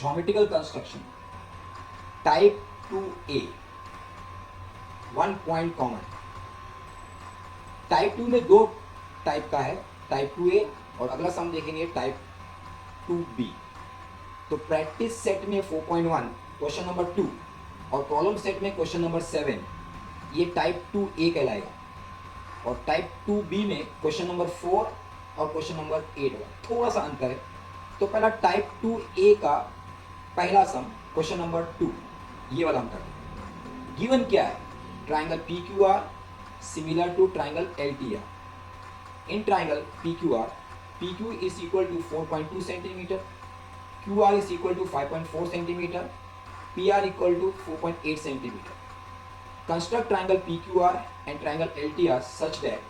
Geometrical construction type 2A, 1 point common. Type 2 में दो type का है, टाइप 2A और अगला सम देखेंगे टाइप 2B। तो प्रैक्टिस सेट में 4.1 क्वेश्चन नंबर 2 और प्रॉब्लम सेट में क्वेश्चन नंबर 7 ये टाइप 2A कहलाएगा, और टाइप 2B में क्वेश्चन नंबर 4 और क्वेश्चन नंबर 8 थोड़ा सा अंतर है। तो पहला टाइप 2A का पहला सम क्वेश्चन नंबर 2 ये वाला हम करते हैं। गिवन क्या है? Triangle PQR similar to triangle LTR। In triangle PQR PQ is equal to 4.2 centimetre, QR is equal to 5.4 centimetre, PR equal to 4.8 centimetre. Construct triangle PQR and triangle LTR such that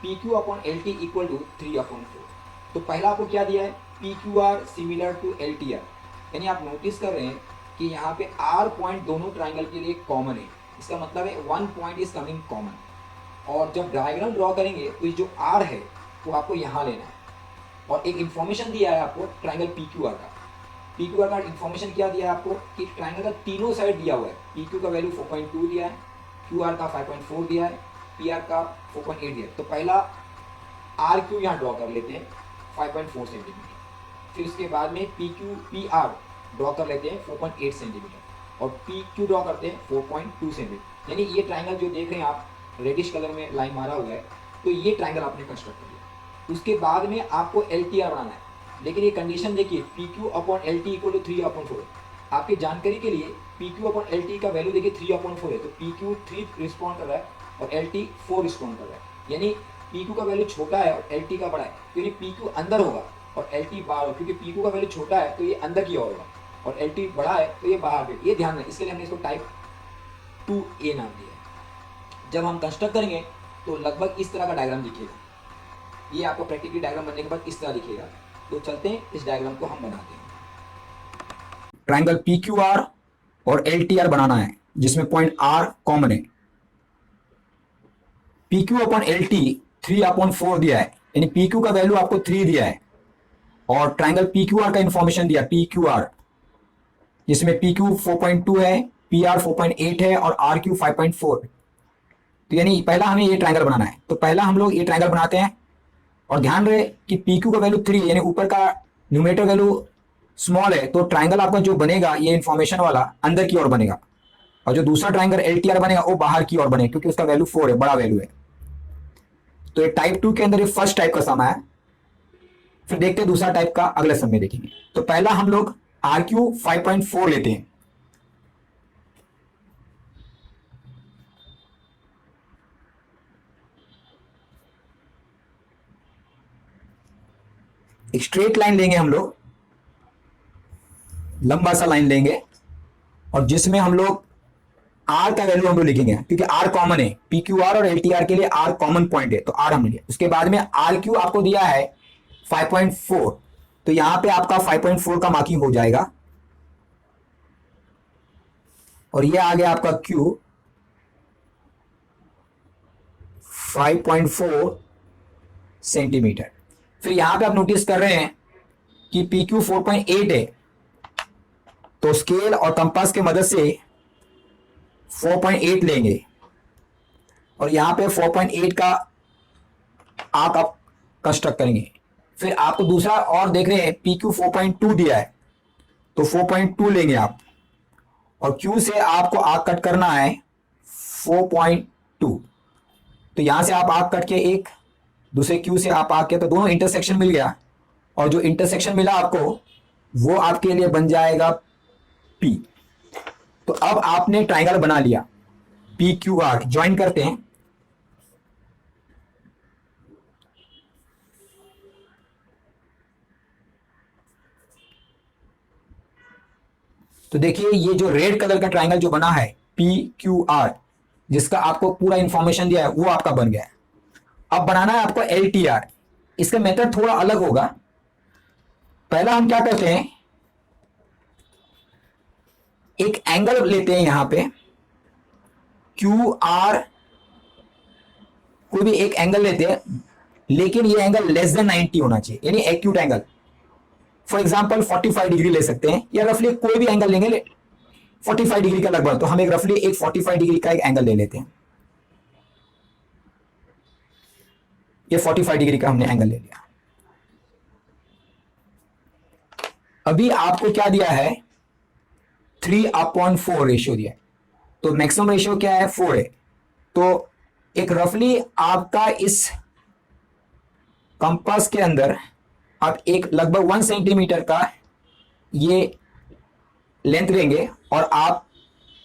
PQ upon LT equal to 3/4। तो पहला आपको क्या दिया है? PQR similar to LTR, यानी आप notice कर रहे हैं कि यहाँ पे R पॉइंट दोनों ट्राइंगल के लिए कॉमन है। इसका मतलब है 1 पॉइंट इज कमिंग कॉमन। और जब डायग्राम ड्रॉ करेंगे तो जो R है वो आपको यहाँ लेना है। और एक इन्फॉर्मेशन दिया है आपको ट्राइंगल PQR का। PQR का इन्फॉर्मेशन क्या दिया है आपको कि ट्राइंगल का तीनों साइड दिया हुआ है। PQ का वैल्यू 4.2 दिया है, QR का 5.4 दिया है, PR का 4.8 दिया है। तो पहला RQ यहाँ ड्रॉ कर लेते हैं 5.4 सेंटीमीटर। फिर उसके बाद में PR ड्रॉ कर लेते हैं 4.8 सेंटीमीटर, और PQ ड्रॉ करते हैं 4.2 सेंटीमीटर। यानी ये ट्राइंगल जो देख रहे हैं आप, रेडिश कलर में लाइन मारा हुआ है, तो ये ट्राइंगल आपने कंस्ट्रक्ट कर लिया। उसके बाद में आपको LTR बनाना है, लेकिन ये कंडीशन देखिए PQ upon LT equal to 3/4। आपकी जानकारी के लिए PQ अपॉन LT का वैल्यू देखिए 3/4 है, तो PQ 3 रिस्पॉन्ड कर रहा है और LT 4 रिस्पॉन्ड कर रहा है। यानी PQ का वैल्यू छोटा है और LT का बड़ा है, यानी PQ अंदर होगा और LT बाहर होगा। क्योंकि PQ का वैल्यू छोटा है तो ये अंदर की ओर होगा और LT बड़ा है तो ये बाहर है। ये ध्यान रखें, इसके लिए हमने इसको टाइप 2A नाम दिया है। जब हम कंस्ट्रक्ट करेंगे तो लगभग इस तरह का डायग्राम दिखेगा। ये आपको प्रैक्टिकली डायग्राम बनने के बाद इस तरह दिखेगा। तो चलते हैं इस डायग्राम को हम बनाते हैं। ट्राइंगल PQR और LTR बनाना है जिसमें पॉइंट R कॉमन है। PQ अपॉन LT 3/4 दिया है, यानी PQ का वैल्यू आपको 3 दिया है, और ट्राइंगल PQR का इंफॉर्मेशन दिया PQR जिसमें PQ 4.2 है, PR 4.8 है और RQ 5.4। तो यानी पहला हमें ये ट्राइंगल बनाना है। तो पहला हम लोग ये ट्राइंगल बनाते हैं, और ध्यान रहे कि PQ का वैल्यू 3 यानी ऊपर का न्यूमरेटर वैल्यू स्मॉल है, तो ट्राइंगल आपका जो बनेगा ये इंफॉर्मेशन वाला अंदर की ओर बनेगा, और जो दूसरा ट्राइंगल LTR बनेगा वो बाहर की ओर बनेगा क्योंकि उसका वैल्यू 4 है, बड़ा वैल्यू है। तो ये टाइप 2 के अंदर ये फर्स्ट टाइप का सम है। फिर देखते हैं दूसरा टाइप का अगले सम में देखेंगे। तो पहला हम लोग RQ 5.4 लेते हैं। एक स्ट्रेट लाइन लेंगे हम लोग, लंबा सा लाइन लेंगे, और जिसमें हम लोग R का वैल्यू हम लोग लिखेंगे क्योंकि R कॉमन है। PQR और LTR के लिए R कॉमन पॉइंट है तो R हम लिखे। उसके बाद में RQ आपको दिया है 5.4, तो यहां पे आपका 5.4 का मार्किंग हो जाएगा, और ये आ गया आपका Q 5.4 सेंटीमीटर। फिर यहां पे आप नोटिस कर रहे हैं कि PQ 4.8 है, तो स्केल और कंपास की मदद से 4.8 लेंगे, और यहां पे 4.8 का आर्क आप कंस्ट्रक्ट करेंगे। फिर आपको दूसरा और देख रहे हैं PQ 4.2 दिया है, तो 4.2 लेंगे आप, और Q से आपको आर्क कट करना है 4.2। तो यहां से आप आर्क कट के एक दूसरे Q से आप आर्क किया तो दोनों इंटरसेक्शन मिल गया, और जो इंटरसेक्शन मिला आपको वो आपके लिए बन जाएगा P। तो अब आपने ट्राइंगल बना लिया PQR। ज्वाइन करते हैं। तो देखिए ये जो रेड कलर का ट्राइंगल जो बना है PQR, जिसका आपको पूरा इंफॉर्मेशन दिया है, वो आपका बन गया है। अब बनाना है आपको LTR। इसका मेथड थोड़ा अलग होगा। पहला हम क्या करते हैं, एक एंगल लेते हैं यहां पे QR, कोई भी एक एंगल लेते हैं, लेकिन ये एंगल लेस देन 90 होना चाहिए, यानी acute angle. For example 45 degree ले सकते हैं, या रफली कोई भी एंगल लेंगे 45 डिग्री का लगभग, तो हम एक रफली एक 45 डिग्री का एक एंगल ले लेते हैं। ये 45 डिग्री का हमने एंगल ले लिया। अभी आपको क्या दिया है, 3/4 रेशियो दिया है, तो मैक्सिमम रेशियो क्या है, 4 है। तो एक रफली आपका इस कंपास के अंदर आप एक लगभग 1 सेंटीमीटर का ये लेंथ लेंगे और आप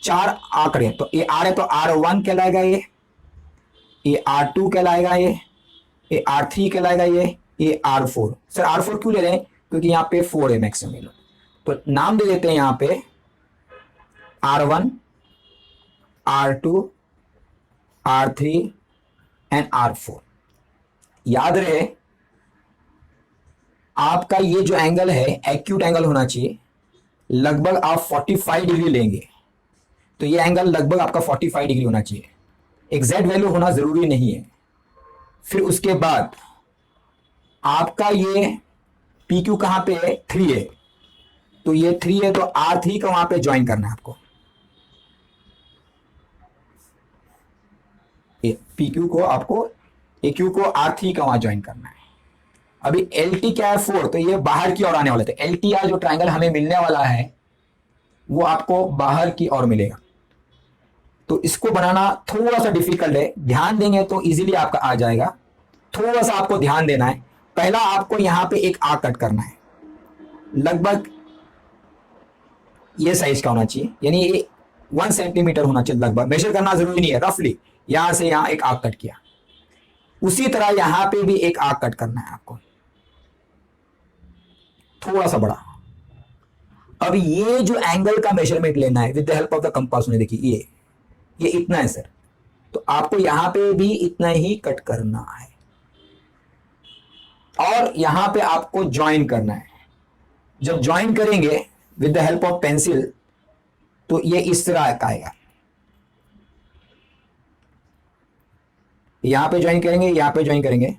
4 आंकड़े, तो ये आर है तो R1 कहलाएगा, ये R2 कहलाएगा, ये R3 कहलाएगा, ये R4। सर R4 क्यों ले रहे हैं, क्योंकि यहाँ पे 4 है मैक्सिमम, तो नाम दे देते हैं यहाँ पे R1, R2, R3 and R4। याद रहे आपका ये जो एंगल है एक्यूट एंगल होना चाहिए, लगभग आप 45 डिग्री लेंगे, तो ये एंगल लगभग आपका 45 डिग्री होना चाहिए, एग्जैक्ट वैल्यू होना जरूरी नहीं है। फिर उसके बाद आपका ये पी क्यू कहां पे है, 3 है, तो ये 3 है तो R3 का वहां पे ज्वाइन करना है आपको, पी क्यू को आपको ए क्यू को R3 का वहां ज्वाइन करना है। अभी एल टी क्या है, 4, तो ये बाहर की ओर आने वाले थे, एल टी आर जो ट्राइंगल हमें मिलने वाला है वो आपको बाहर की ओर मिलेगा, तो इसको बनाना थोड़ा सा डिफिकल्ट है, ध्यान देंगे तो इजीली आपका आ जाएगा। थोड़ा सा आपको ध्यान देना है, पहला आपको यहां पे एक आर्क कट करना है, लगभग ये साइज का होना चाहिए, यानी ये 1 सेंटीमीटर होना चाहिए लगभग, मेजर करना जरूरी नहीं है, रफली यहां से यहां एक आर्क कट किया। उसी तरह यहां पे भी एक आर्क कट करना है आपको, थोड़ा सा बड़ा। अब ये जो एंगल का मेजरमेंट लेना है with the help of the compass ने, देखिए ये इतना है सर, तो आपको यहां पे भी इतना ही कट करना है और यहां पे आपको ज्वाइन करना है। जब ज्वाइन करेंगे with the help of pencil तो ये इस तरह का आएगा, यहां पे ज्वाइन करेंगे, यहां पे ज्वाइन करेंगे।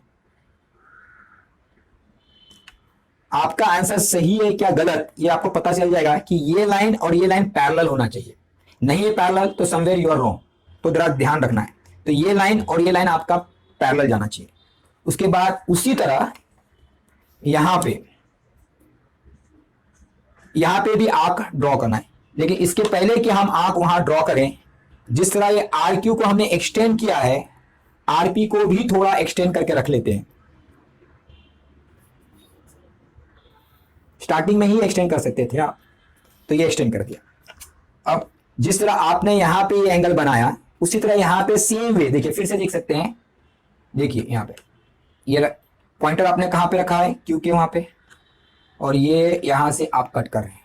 आपका आंसर सही है क्या गलत ये आपको पता चल जाएगा कि ये लाइन और ये लाइन पैरेलल होना चाहिए, नहीं है पैरेलल तो समवेयर यू आर रॉन्ग, तो जरा ध्यान रखना है। तो ये लाइन और ये लाइन आपका पैरेलल जाना चाहिए। उसके बाद उसी तरह यहां पे भी आर्क ड्रॉ करना है, लेकिन इसके पहले कि हम आर्क वहां ड्रॉ करें, जिस तरह ये आर क्यू को हमने एक्सटेंड किया है, आरपी को भी थोड़ा एक्सटेंड करके रख लेते हैं। स्टार्टिंग में ही एक्सटेंड कर सकते थे आप, तो ये एक्सटेंड कर दिया। अब जिस तरह आपने यहां पे ये एंगल बनाया, उसी तरह यहां पे सेम वे, देखिए फिर से देख सकते हैं, देखिए यहां पे ये पॉइंटर आपने कहां पे रखा है, क्यू के वहां पे, और ये यहां से आप कट कर रहे हैं,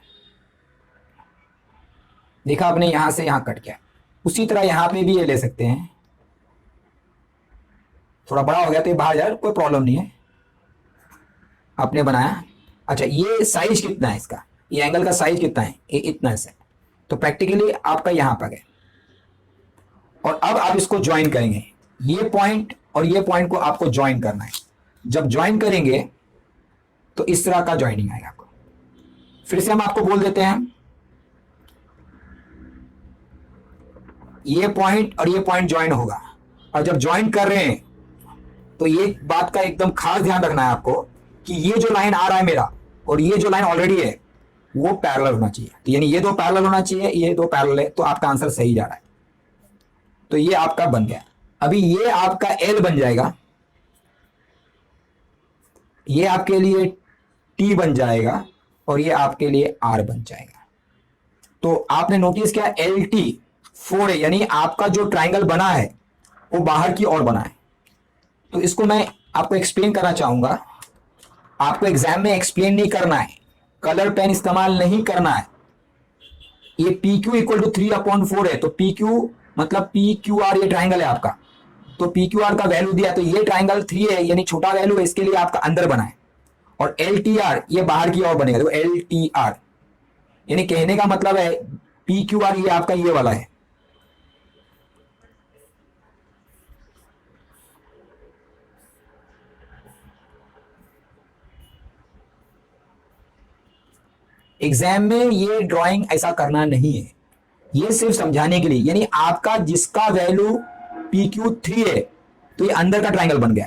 देखा आपने यहां से यहां कट किया। उसी तरह यहां पे भी ये ले सकते हैं, थोड़ा बड़ा हो गया तो ये बाहर जा रहा, कोई प्रॉब्लम नहीं है, आपने बनाया। अच्छा ये साइज कितना है इसका, ये एंगल का साइज कितना है, ये इतना है, तो प्रैक्टिकली आपका यहां पर गए और अब आप इसको ज्वाइन करेंगे, ये पॉइंट और ये पॉइंट को आपको ज्वाइन करना है। जब ज्वाइन करेंगे तो इस तरह का ज्वाइनिंग आएगा आपको। फिर से हम आपको बोल देते हैं, ये पॉइंट और ये पॉइंट ज्वाइन होगा, और जब ज्वाइन कर रहे हैं तो ये बात का एकदम खास ध्यान रखना है आपको कि ये जो लाइन आ रहा है मेरा और ये जो लाइन ऑलरेडी है वो पैरेलल होना चाहिए, तो यानी ये दो पैरेलल होना चाहिए, ये दो पैरेलल है, तो आपका आंसर सही जा रहा है, तो ये आपका बन गया। अभी ये आपका एल बन जाएगा, ये आपके लिए टी बन जाएगा और ये आपके लिए आर बन जाएगा। तो आपने नोटिस किया एल टी 4 है, यानी आपका जो ट्राइंगल बना है वो बाहर की ओर बना है। तो इसको मैं आपको एक्सप्लेन करना चाहूंगा, आपको एग्जाम में एक्सप्लेन नहीं करना है, कलर पेन इस्तेमाल नहीं करना है। ये पी क्यू इक्वल टू 3/4 है, तो पी क्यू मतलब पी क्यू आर ये ट्राइंगल है आपका, तो पी क्यू आर का वैल्यू दिया, तो ये ट्राइंगल 3 है यानी छोटा वैल्यू है, इसके लिए आपका अंदर बना है, और एल टी आर ये बाहर की ओर बनेगा, तो एल टी आर यानी कहने का मतलब है पी क्यू आर ये आपका ये वाला है, एग्जाम में ये ड्राइंग ऐसा करना नहीं है, ये सिर्फ समझाने के लिए। यानी आपका जिसका वैल्यू PQ3 है तो ये अंदर का ट्राइंगल बन गया,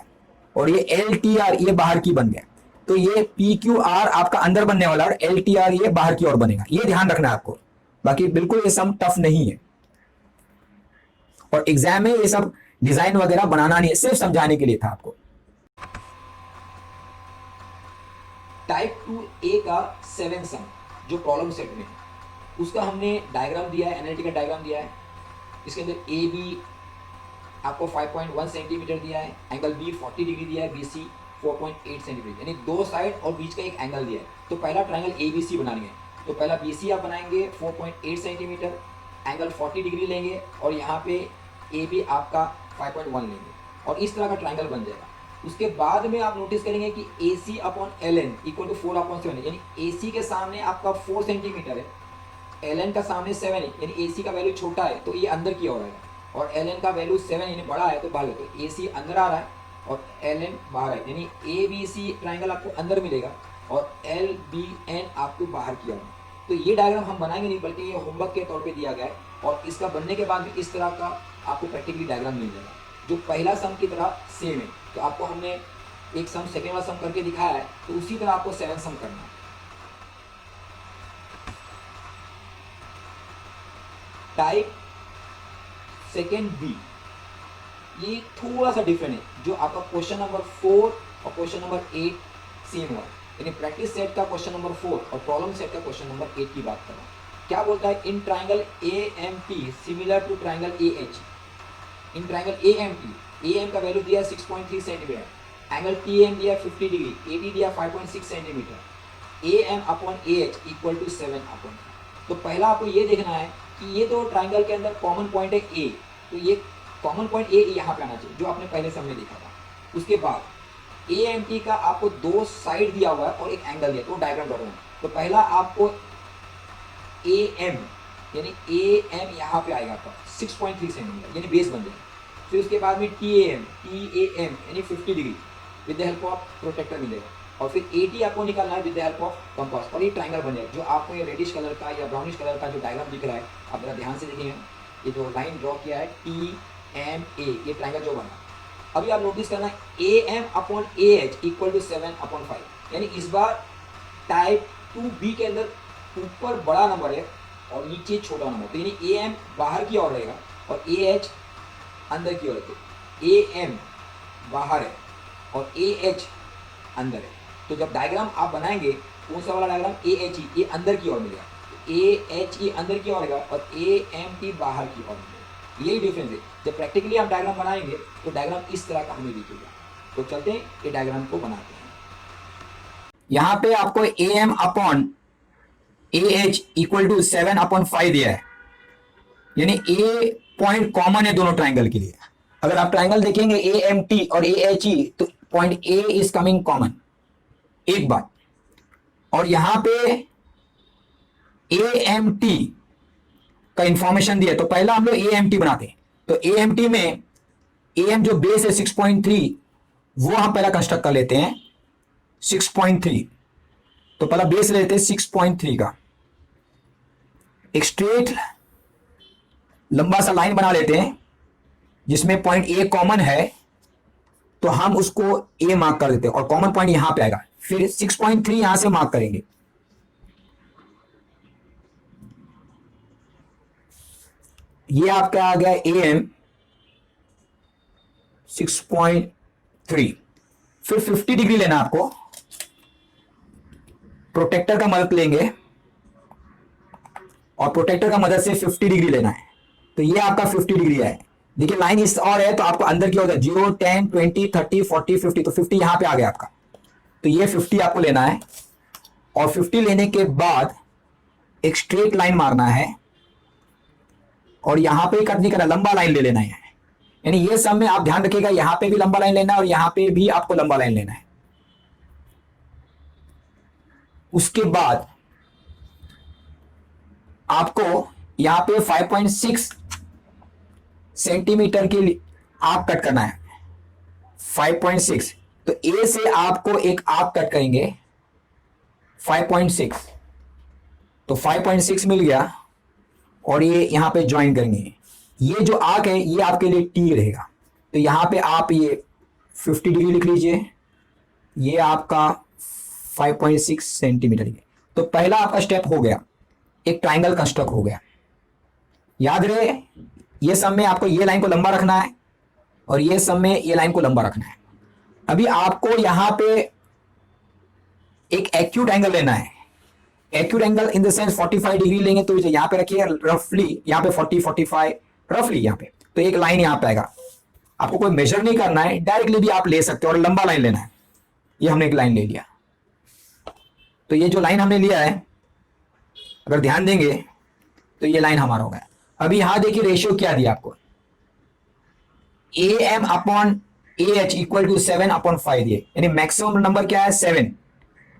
और ये LTR ये बाहर की बन गया। तो ये PQR आपका अंदर बनने वाला और LTR ये बाहर की ओर बनेगा, ये ध्यान रखना है आपको। बाकी बिल्कुल ये सम टफ नहीं है, और एग्जाम में ये सब डिजाइन वगैरह बनाना नहीं है, सिर्फ समझाने के लिए था आपको। टाइप 2A का 7 सम जो प्रॉब्लम सेट में है, उसका हमने डायग्राम दिया है, एनालिटिकल डायग्राम दिया है। इसके अंदर ए बी आपको 5.1 सेंटीमीटर दिया है, एंगल बी 40 डिग्री दिया है, BC 4.8 सेंटीमीटर, यानी दो साइड और बीच का एक एंगल दिया है। तो पहला ट्राइंगल ABC बनानी है, तो पहला BC आप बनाएंगे 4.8 सेंटीमीटर, एंगल 40 डिग्री लेंगे, और यहाँ पे AB आपका 5.1 लेंगे, और इस तरह का ट्राइंगल बन जाएगा। उसके बाद में आप नोटिस करेंगे कि AC upon LN equal to 4/7, यानी AC के सामने आपका 4 सेंटीमीटर है, LN का सामने 7 है, यानी AC का वैल्यू छोटा है तो ये अंदर की ओर आएगा, और LN का वैल्यू 7 यानी बड़ा है तो बाहर है। तो AC अंदर आ रहा है और LN बाहर है, यानी ABC ट्राइंगल आपको अंदर मिलेगा और LBN आपको बाहर की ओर। तो ये डायग्राम हम बनाएंगे नहीं, बल्कि ये होमवर्क के तौर पे दिया गया है, और इसका बनने के बाद भी इस तरह का आपको प्रैक्टिकली डायग्राम मिल जाएगा जो पहला सम की तरह सेम है। तो आपको हमने एक सम सेकेंड वाला सम करके दिखाया है, तो उसी तरह आपको 7 सम करना है। टाइप सेकेंड बी, ये थोड़ा सा डिफरेंट है, जो आपका क्वेश्चन नंबर 4 और क्वेश्चन नंबर 8 सेम हुआ, यानी प्रैक्टिस सेट का क्वेश्चन नंबर 4 और प्रॉब्लम सेट का क्वेश्चन नंबर 8 की बात कर रहा हूँ। क्या बोलता है, in triangle AMT similar to triangle AH, in triangle AMT, AM का वैल्यू दिया 6.3 सेंटीमीटर, एंगल TM दिया 50 डिग्री, AD दिया 5.6 centimetre, AM upon AH equal to 7/5। तो पहला आपको ये देखना है कि ये तो ट्राइंगल के अंदर कॉमन पॉइंट है A, तो ये कॉमन पॉइंट A यहाँ पे आना चाहिए, जो आपने पहले समय देखा था। उसके बाद AMT का आपको दो साइड दिया हुआ है और एक एंगल दिया, तो डायग्राम कर रहे हैं। तो पहला आपको AM यानी AM यहाँ पे आएगा आपका 6.3 सेंटीमीटर, यानी बेस बन जाएगा। फिर उसके बाद में TAM यानी 50 degree with the help of protractor मिलेगा, और फिर AT आपको निकालना है with the help of compass, और ये ट्राइंगल बन जाएगा। जो आपको ये रेडिश कलर का या ब्राउनिश कलर का जो डायग्राम दिख रहा है, आप जरा ध्यान से देखेंगे, ये जो लाइन ड्रॉ किया है TMA, ये ट्राइंगल जो बना। अभी आप नोटिस करना AM upon AH equal to 7/5, यानी इस बार टाइप 2B के अंदर ऊपर बड़ा नंबर है और नीचे छोटा नंबर, तो यानी AM बाहर की ओर रहेगा और AH अंदर की ओर है। AM बाहर है और AH अंदर है। तो जब डायग्राम आप बनाएंगे, कौन सा वाला डायग्राम, AHE, ये अंदर की ओर मिलेगा, AHE अंदर की ओर आएगा और AMT बाहर की ओर मिलेगा। यही डिफरेंस है। जब प्रैक्टिकली आप डायग्राम बनाएंगे तो डायग्राम इस तरह का हमें दिखेगा। तो चलते हैं ये डायग्राम को बनाते हैं। यहां पे आपको AM upon AH equal to 7/5 दिया है, यानी A पॉइंट कॉमन है दोनों ट्राइंगल के लिए। अगर आप ट्राइंगल देखेंगे AMT और AHE, तो point A is coming common, एक बात। और यहां पे AMT का इंफॉर्मेशन दिया, तो पहला हम लोग AMT बनाते हैं। तो AMT में AM जो बेस है 6.3, वो हम पहला कंस्ट्रक्ट कर लेते हैं 6.3। तो पहला बेस लेते हैं 6.3 का, एक स्ट्रेट लंबा सा लाइन बना लेते हैं जिसमें पॉइंट A कॉमन है, तो हम उसको A मार्क कर देते हैं और कॉमन पॉइंट यहां पे आएगा। फिर 6.3 यहां से मार्क करेंगे, ये आपका आ गया AM 6.3। फिर 50 डिग्री लेना आपको, प्रोटेक्टर का मदद लेंगे और प्रोटेक्टर का मदद से 50 डिग्री लेना है। तो ये आपका 50 डिग्री है। देखिए लाइन इस और है, तो आपको अंदर की ओर 0, 10, 20, 30, 40, 50, तो 50 यहां पे आ गया आपका। तो ये 50 आपको लेना है, और 50 लेने के बाद एक स्ट्रेट लाइन मारना है और यहां पे कट नहीं करना, लंबा लाइन ले लेना है। यानी ये सब में आप ध्यान रखिएगा, यहां पे भी लंबा लाइन लेना है और यहां पे भी आपको लंबा लाइन लेना है। उसके बाद आपको यहां पे 5.6 सेंटीमीटर के लिए आर्क कट करना है, 5.6। तो ए से आपको एक आर्क कट करेंगे 5.6, तो 5.6 मिल गया और ये यहाँ पे ज्वाइन करेंगे। ये जो आर्क है ये आपके लिए टी रहेगा, तो यहाँ पे आप ये 50 डिग्री लिख लीजिए, ये आपका 5.6 सेंटीमीटर है। तो पहला आपका स्टेप हो गया, एक ट्राइंगल कंस्ट्रक्ट हो गया। याद रहे ये सब में आपको ये लाइन को लंबा रखना है और ये सब में ये लाइन को लंबा रखना है। अभी आपको यहां पे एक एक्यूट एंगल लेना है। Acute angle in the sense 45 degree लेंगे, तो यहां पे रखिए रफली, यहां पे 45 रफली यहां पे, तो एक लाइन यहां पे आएगा। आपको कोई मेजर नहीं करना है, डायरेक्टली भी आप ले सकते हो और लंबा लाइन लेना है। ये हमने एक लाइन ले लिया, तो ये जो लाइन हमने लिया है अगर ध्यान देंगे तो ये लाइन हमारा हो गया। अभी यहां देखिए रेशियो क्या दिया आपको, AM upon AH equal to 7/5 दिए, यानी मैक्सिमम नंबर क्या है 7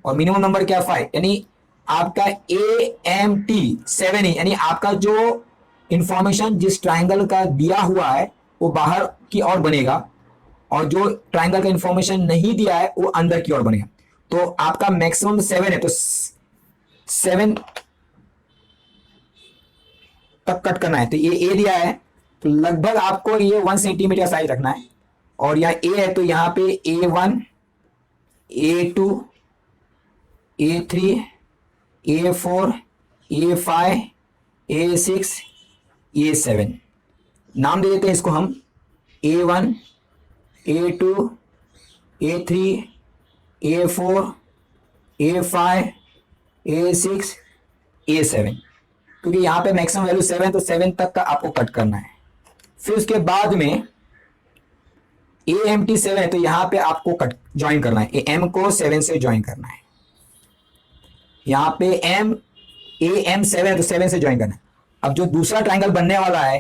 और मिनिमम नंबर क्या है 5, यानी आपका AMT 7 ही, यानी आपका जो इंफॉर्मेशन जिस ट्राइंगल का दिया हुआ है वो बाहर की ओर बनेगा और जो ट्राइंगल का इंफॉर्मेशन नहीं दिया है वो अंदर की ओर बनेगा। तो आपका मैक्सिमम 7 है, तो 7 तक कट करना है। तो ये ए दिया है, तो लगभग आपको ये 1 सेंटीमीटर साइज रखना है। और यहाँ ए है तो यहाँ पे A1 A2 A3 A4 A5 A6 A7 नाम दे देते हैं इसको हम, A1 A2 A3 A4 A5 A6 A7, क्योंकि यहाँ पे मैक्सिमम वैल्यू 7, तो 7 तक का आपको कट करना है। फिर उसके बाद में AMT 7 है, तो यहाँ पे आपको कट ज्वाइन करना है, AM को 7 से ज्वाइन करना है। यहाँ पे AM 7 है तो 7 से ज्वाइन करना है। अब जो दूसरा ट्राइंगल बनने वाला है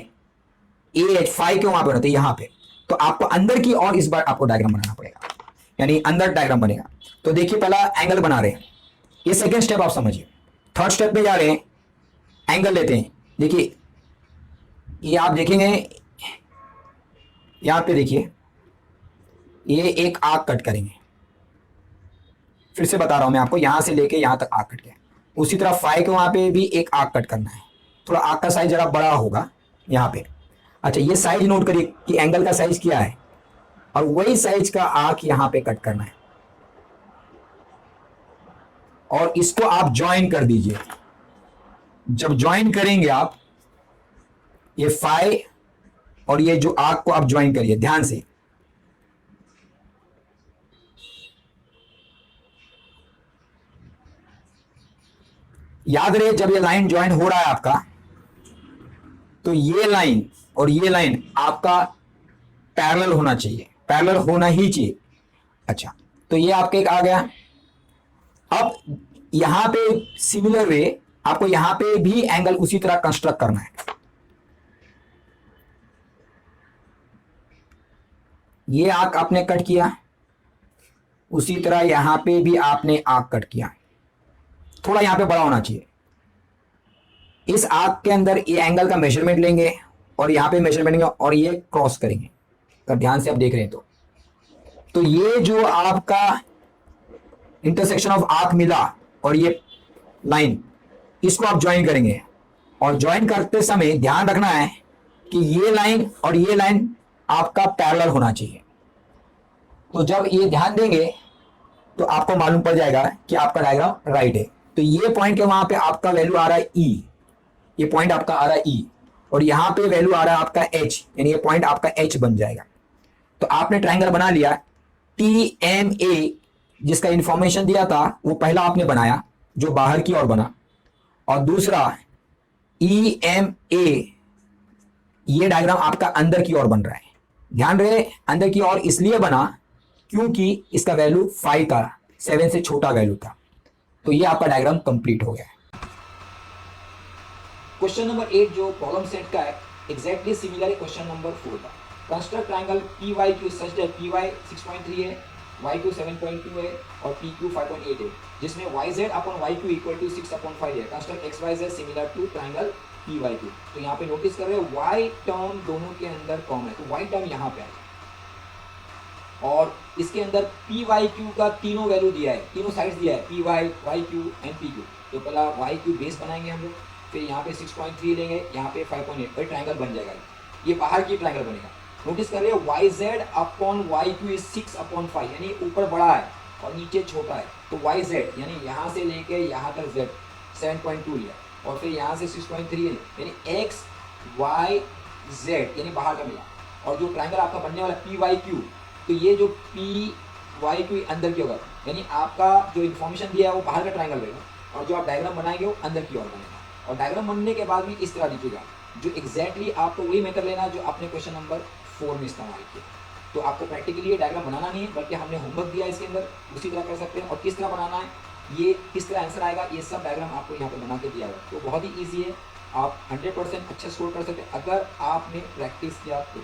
AH 5 क्यों वहां पे होता है यहाँ पे, तो आपको अंदर की और इस बार आपको डायग्राम बनाना पड़ेगा, यानी अंदर डायग्राम बनेगा। तो देखिए पहला एंगल बना रहे हैं, ये सेकेंड स्टेप आप समझिए। थर्ड स्टेप पे जा रहे हैं, एंगल लेते हैं। देखिए ये आप देखेंगे यहां पे, देखिए ये एक आर्क कट करेंगे। फिर से बता रहा हूं मैं आपको, यहां से लेके यहां तक आर्क कट गया। उसी तरह 5 के वहां पे भी एक आर्क कट करना है, थोड़ा आर्क का साइज जरा बड़ा होगा यहां पे। अच्छा ये साइज नोट करिए कि एंगल का साइज क्या है, और वही साइज का आर्क यहां पे कट करना है और इसको आप ज्वाइन कर दीजिए। जब ज्वाइन करेंगे आप ये 5 और ये जो आर्क को आप ज्वाइन करिए ध्यान से। याद रहे जब ये लाइन ज्वाइन हो रहा है आपका, तो ये लाइन और ये लाइन आपका पैरेलल होना चाहिए, पैरेलल होना ही चाहिए। अच्छा तो ये आपका एक आ गया। अब यहां पे सिमिलर वे आपको यहां पे भी एंगल उसी तरह कंस्ट्रक्ट करना है। ये आर्क आपने कट किया, उसी तरह यहां पे भी आपने आर्क कट किया, थोड़ा यहां पे बड़ा होना चाहिए। इस आर्क के अंदर ये एंगल का मेजरमेंट लेंगे और यहां पे मेजरमेंट लेंगे और ये क्रॉस करेंगे। अगर ध्यान से आप देख रहे हैं तो ये जो आपका इंटरसेक्शन ऑफ आर्क मिला और ये लाइन, इसको आप ज्वाइन करेंगे। और ज्वाइन करते समय ध्यान रखना है कि ये लाइन और ये लाइन आपका पैरेलल होना चाहिए। तो जब ये ध्यान देंगे तो आपको मालूम पड़ जाएगा कि आपका डायग्राम राइट है। तो ये पॉइंट के वहां पे आपका वैल्यू आ रहा है E, ये पॉइंट आपका आ रहा है E, और यहां पे वैल्यू आ रहा है आपका H, यानी ये पॉइंट आपका H बन जाएगा। तो आपने ट्राइंगल बना लिया। TMA जिसका इंफॉर्मेशन दिया था वो पहला आपने बनाया जो बाहर की ओर बना, और दूसरा EMA ये डायग्राम आपका अंदर की ओर बन रहा है। ध्यान रहे अंदर की ओर इसलिए बना क्योंकि इसका वैल्यू 5 था, 7 से छोटा वैल्यू था। तो ये आपका डायग्राम कंप्लीट हो गया है। क्वेश्चन नंबर 8 जो प्रॉब्लम सेट का है एग्जैक्टली सिमिलर है क्वेश्चन नंबर 4 का। Construct triangle PYQ such that PY 6.3 है, YQ 7.2 है और PQ 5.8 है, जिसमें YZ upon YQ equal to 6/5 है। Construct XYZ similar to triangle PYQ। तो यहाँ पे नोटिस कर रहे हो Y टर्म दोनों के अंदर कॉमन है, तो Y टर्म यहाँ पे आएगा और इसके अंदर PYQ का तीनों वैल्यू दिया है, तीनों साइड्स दिया है, PY, YQ एंड PQ। तो पहला वाई क्यू बेस बनाएंगे हम लोग, फिर यहाँ पे 6.3 लेंगे, यहाँ पे 5.8, भाई ट्राइंगल बन जाएगा। ये बाहर की ट्राइंगल बनेगा। नोटिस कर रहे हो Y Z upon Y Q is 6/5, यानी ऊपर बड़ा है और नीचे छोटा है। तो वाई जेड यानी यहाँ से लेके यहाँ तक जेड 7.2 लिया, और फिर यहाँ से 6.3 यानी एक्स वाई जेड यानी बाहर का मिला। और जो ट्राइंगल आपका बनने वाला पी वाई क्यू, तो ये जो पी वाई क्यू अंदर की होगा, यानी आपका जो इन्फॉर्मेशन दिया है वो बाहर का ट्राइंगल रहेगा, और जो आप डायग्राम बनाएंगे वो अंदर की ओर बनेगा। और डायग्राम बनने के बाद भी इस तरह दिखेगा, जो एग्जैक्टली आपको वही मेथड लेना जो आपने क्वेश्चन नंबर 4 में इस्तेमाल किया। तो आपको प्रैक्टिकली ये डायग्राम बनाना नहीं है, बल्कि हमने होमवर्क दिया इसके अंदर, उसी तरह कर सकते हैं। और किस तरह बनाना है, ये किस तरह आंसर आएगा, ये सब डायग्राम आपको यहाँ पर बना के दिया हुआ है। तो बहुत ही ईजी है, आप 100% अच्छा स्कोर कर सकते हैं अगर आपने प्रैक्टिस किया तो।